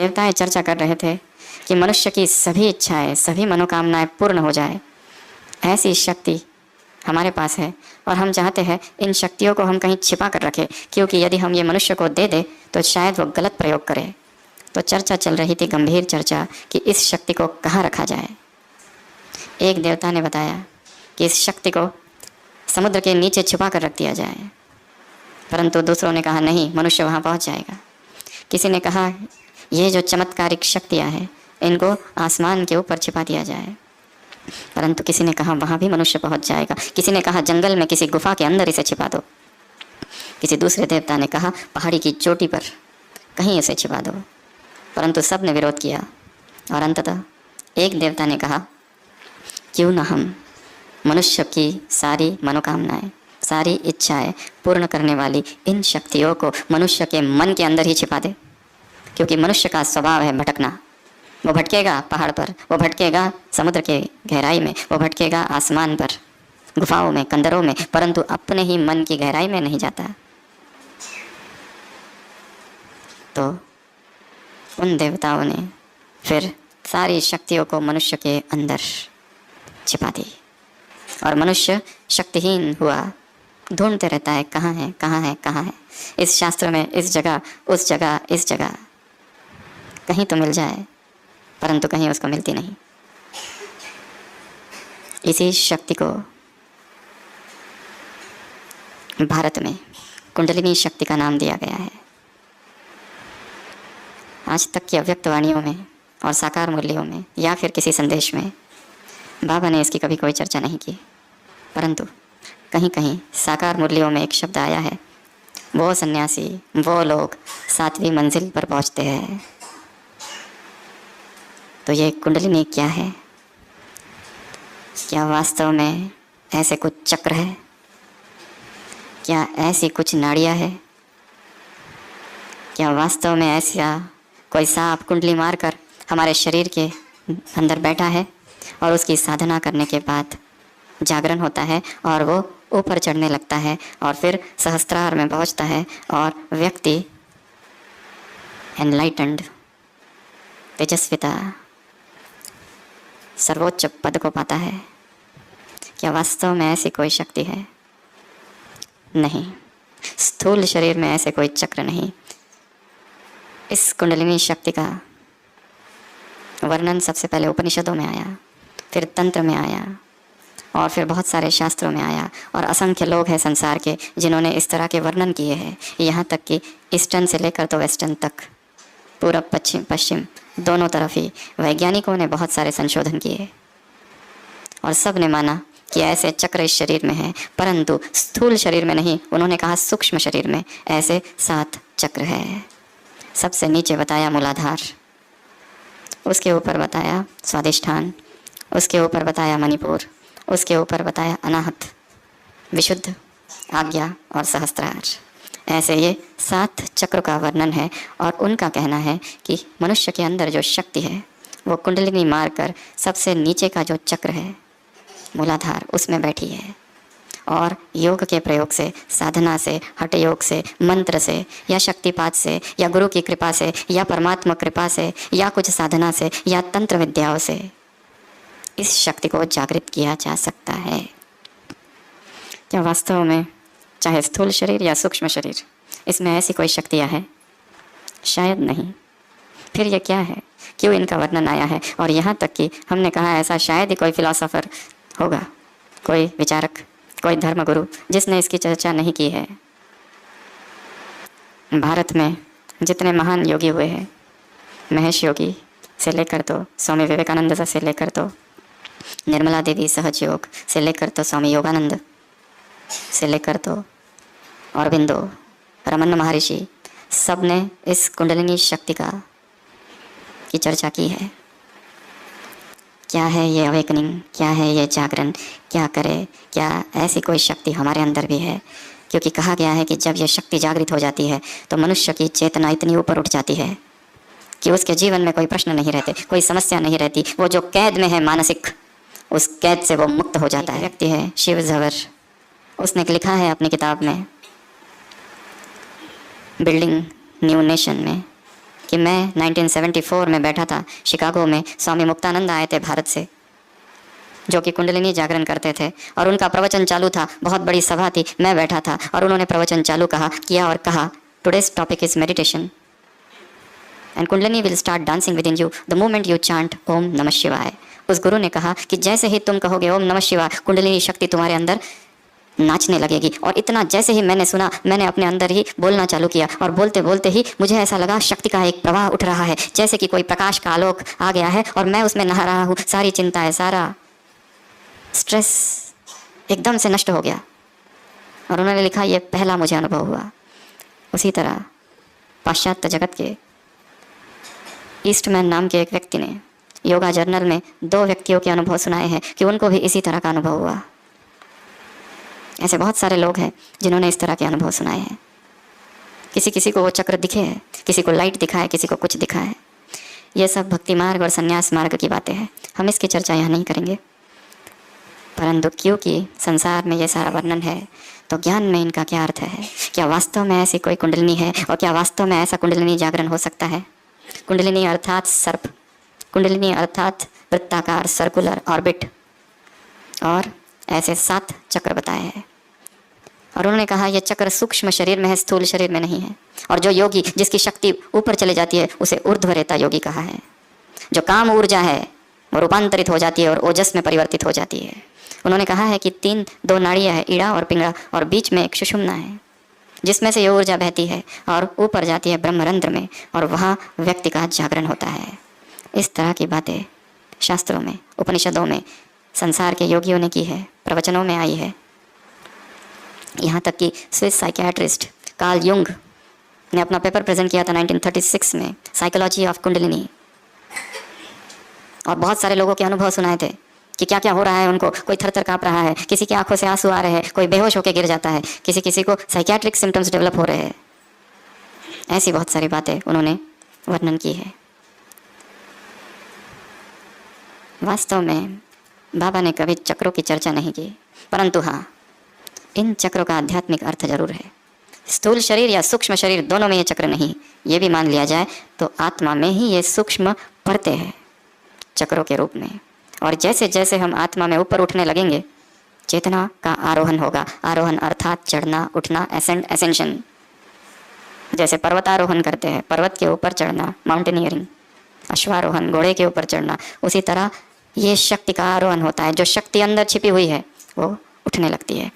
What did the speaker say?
देवताएं चर्चा कर रहे थे कि मनुष्य की सभी इच्छाएं, सभी मनोकामनाएं पूर्ण हो जाए, ऐसी शक्ति हमारे पास है और हम चाहते हैं इन शक्तियों को हम कहीं छिपा कर रखें, क्योंकि यदि हम ये मनुष्य को दे दें तो शायद वो गलत प्रयोग करे। तो चर्चा चल रही थी, गंभीर चर्चा, कि इस शक्ति को कहाँ रखा जाए। एक देवता ने बताया कि इस शक्ति को समुद्र के नीचे छिपा कर रख दिया जाए, परंतु दूसरों ने कहा नहीं, मनुष्य वहाँ पहुँच जाएगा। किसी ने कहा ये जो चमत्कारिक शक्तियाँ हैं इनको आसमान के ऊपर छिपा दिया जाए, परंतु किसी ने कहा वहाँ भी मनुष्य पहुँच जाएगा। किसी ने कहा जंगल में किसी गुफा के अंदर इसे छिपा दो। किसी दूसरे देवता ने कहा पहाड़ी की चोटी पर कहीं इसे छिपा दो, परंतु सब ने विरोध किया और अंततः एक देवता ने कहा क्यों ना हम मनुष्य की सारी मनोकामनाएं, सारी इच्छाएं पूर्ण करने वाली इन शक्तियों को मनुष्य के मन के अंदर ही छिपा दे, क्योंकि मनुष्य का स्वभाव है भटकना। वो भटकेगा पहाड़ पर, वो भटकेगा समुद्र के गहराई में, वो भटकेगा आसमान पर, गुफाओं में, कंदरों में, परंतु अपने ही मन की गहराई में नहीं जाता। तो उन देवताओं ने फिर सारी शक्तियों को मनुष्य के अंदर छिपा दी और मनुष्य शक्तिहीन हुआ, ढूंढते रहता है कहाँ है, कहाँ है, कहाँ है। इस शास्त्र में इस जगह, उस जगह, इस जगह, कहीं तो मिल जाए, परंतु कहीं उसको मिलती नहीं। इसी शक्ति को भारत में कुंडलिनी शक्ति का नाम दिया गया है। आज तक की अव्यक्त वाणियों में और साकार मूल्यों में या फिर किसी संदेश में बाबा ने इसकी कभी कोई चर्चा नहीं की, परंतु कहीं कहीं साकार मूल्यों में एक शब्द आया है, वो सन्यासी, वो लोग 7वीं मंजिल पर पहुंचते हैं। तो ये कुंडलिनी क्या है? क्या वास्तव में ऐसे कुछ चक्र है? क्या ऐसी कुछ नाड़ियाँ है? क्या वास्तव में ऐसा कोई सांप कुंडली मारकर हमारे शरीर के अंदर बैठा है और उसकी साधना करने के बाद जागरण होता है और वो ऊपर चढ़ने लगता है और फिर सहस्त्रार में पहुंचता है और व्यक्ति एनलाइटेंड, तेजस्विता, सर्वोच्च पद को पाता है? क्या वास्तव में ऐसी कोई शक्ति है? नहीं, स्थूल शरीर में ऐसे कोई चक्र नहीं। इस कुंडलिनी शक्ति का वर्णन सबसे पहले उपनिषदों में आया, फिर तंत्र में आया और फिर बहुत सारे शास्त्रों में आया और असंख्य लोग हैं संसार के जिन्होंने इस तरह के वर्णन किए हैं। यहाँ तक कि ईस्टर्न से लेकर तो वेस्टर्न तक, पूरब पश्चिम दोनों तरफ ही वैज्ञानिकों ने बहुत सारे संशोधन किए और सब ने माना कि ऐसे चक्र इस शरीर में है, परंतु स्थूल शरीर में नहीं। उन्होंने कहा सूक्ष्म शरीर में ऐसे 7 चक्र है। सबसे नीचे बताया मूलाधार, उसके ऊपर बताया स्वादिष्ठान, उसके ऊपर बताया मणिपुर, उसके ऊपर बताया अनाहत, विशुद्ध, आज्ञा और सहस्त्रार। ऐसे ये 7 चक्र का वर्णन है और उनका कहना है कि मनुष्य के अंदर जो शक्ति है वो कुंडलिनी मारकर सबसे नीचे का जो चक्र है मूलाधार, उसमें बैठी है और योग के प्रयोग से, साधना से, हठ योग से, मंत्र से या शक्तिपात से या गुरु की कृपा से या परमात्मा कृपा से या कुछ साधना से या तंत्र विद्याओं से इस शक्ति को जागृत किया जा सकता है। क्या वास्तव में चाहे स्थूल शरीर या सूक्ष्म शरीर, इसमें ऐसी कोई शक्तियाँ हैं? शायद नहीं। फिर ये क्या है? क्यों इनका वर्णन आया है? और यहाँ तक कि हमने कहा ऐसा शायद ही कोई फिलोसोफर होगा, कोई विचारक, कोई धर्मगुरु जिसने इसकी चर्चा नहीं की है। भारत में जितने महान योगी हुए हैं, महेश योगी से लेकर तो स्वामी विवेकानंद से लेकर तो निर्मला देवी सहज योग से लेकर तो स्वामी योगानंद से लेकर तो अरविंदो, रमन महर्षि, सब ने इस कुंडलिनी शक्ति की चर्चा की है। क्या है ये अवेकनिंग? क्या है ये जागरण? क्या करे? क्या ऐसी कोई शक्ति हमारे अंदर भी है? क्योंकि कहा गया है कि जब यह शक्ति जागृत हो जाती है तो मनुष्य की चेतना इतनी ऊपर उठ जाती है कि उसके जीवन में कोई प्रश्न नहीं रहते, कोई समस्या नहीं रहती। वो जो कैद में है मानसिक, उस कैद से वो मुक्त हो जाता है। व्यक्ति है शिव झवर, उसने लिखा है अपनी किताब में बिल्डिंग न्यू नेशन में कि मैं 1974 में बैठा था शिकागो में, स्वामी मुक्तानंद आए थे भारत से, जो कि कुंडलिनी जागरण करते थे, और उनका प्रवचन चालू था, बहुत बड़ी सभा थी, मैं बैठा था और उन्होंने प्रवचन चालू किया और कहा, today's topic is meditation and kundalini will start dancing with in you the moment you chant Om Namah Shivaya. उस गुरु ने कहा कि जैसे ही तुम कहोगे ओम नमः शिवाय, कुंडलिनी शक्ति तुम्हारे अंदर नाचने लगेगी। और इतना जैसे ही मैंने सुना, मैंने अपने अंदर ही बोलना चालू किया और बोलते बोलते ही मुझे ऐसा लगा शक्ति का एक प्रवाह उठ रहा है, जैसे कि कोई प्रकाश का आलोक आ गया है और मैं उसमें नहा रहा हूँ। सारी चिंताएं, सारा स्ट्रेस एकदम से नष्ट हो गया। और उन्होंने लिखा, ये पहला मुझे अनुभव हुआ। उसी तरह पाश्चात्य जगत के ईस्टमैन नाम के एक व्यक्ति ने योगा जर्नल में 2 व्यक्तियों के अनुभव सुनाए हैं कि उनको भी इसी तरह का अनुभव हुआ। ऐसे बहुत सारे लोग हैं जिन्होंने इस तरह के अनुभव सुनाए हैं। किसी किसी को वो चक्र दिखे हैं, किसी को लाइट दिखा है, किसी को कुछ दिखा है। ये सब भक्ति मार्ग और संन्यास मार्ग की बातें हैं, हम इसकी चर्चा यहाँ नहीं करेंगे। परंतु क्योंकि संसार में ये सारा वर्णन है, तो ज्ञान में इनका क्या अर्थ है? क्या वास्तव में ऐसी कोई कुंडलिनी है और क्या वास्तव में ऐसा कुंडलिनी जागरण हो सकता है? कुंडलिनी अर्थात सर्प, कुंडलिनी अर्थात वृत्ताकार सर्कुलर ऑर्बिट, और ऐसे 7 चक्र बताए हैं। और उन्होंने कहा यह चक्र सूक्ष्म शरीर में है, स्थूल शरीर में नहीं है। और जो योगी जिसकी शक्ति ऊपर चली जाती है उसे ऊर्ध्वरेता योगी कहा है। जो काम ऊर्जा है वो रूपांतरित हो जाती है और ओजस में परिवर्तित हो जाती है। उन्होंने कहा है कि 2 नाड़ियाँ हैं, ईड़ा और पिंगला, और बीच में एक सुषुम्ना है जिसमें से ये ऊर्जा बहती है और ऊपर जाती है ब्रह्मरंध्र में, और वहाँ व्यक्ति का जागरण होता है। इस तरह की बातें शास्त्रों में, उपनिषदों में, संसार के योगियों ने की है, प्रवचनों में आई है। यहाँ तक कि स्विस साइकियाट्रिस्ट कार्ल युंग ने अपना पेपर प्रेजेंट किया था 1936 में, साइकोलॉजी ऑफ कुंडलिनी, और बहुत सारे लोगों के अनुभव सुनाए थे कि क्या क्या हो रहा है उनको। कोई थर-थर काँप रहा है, किसी की आंखों से आंसू आ रहे हैं, कोई बेहोश होकर गिर जाता है, किसी किसी को साइकियाट्रिक सिम्टम्स डेवलप हो रहे हैं। ऐसी बहुत सारी बातें उन्होंने वर्णन की है। वास्तव में बाबा ने कभी चक्रों की चर्चा नहीं की, परंतु हाँ, इन चक्रों का आध्यात्मिक अर्थ जरूर है। स्थूल शरीर या सूक्ष्म शरीर दोनों में ये चक्र नहीं, ये भी मान लिया जाए तो आत्मा में ही ये सूक्ष्म पड़ते हैं चक्रों के रूप में। और जैसे जैसे हम आत्मा में ऊपर उठने लगेंगे, चेतना का आरोहण होगा। आरोहण अर्थात चढ़ना, उठना, एसेंशन। जैसे पर्वतारोहण करते हैं, पर्वत के ऊपर चढ़ना, माउंटेनियरिंग, अश्वारोहण, घोड़े के ऊपर चढ़ना, उसी तरह ये शक्ति का आरोहण होता है। जो शक्ति अंदर छिपी हुई है वो उठने लगती है।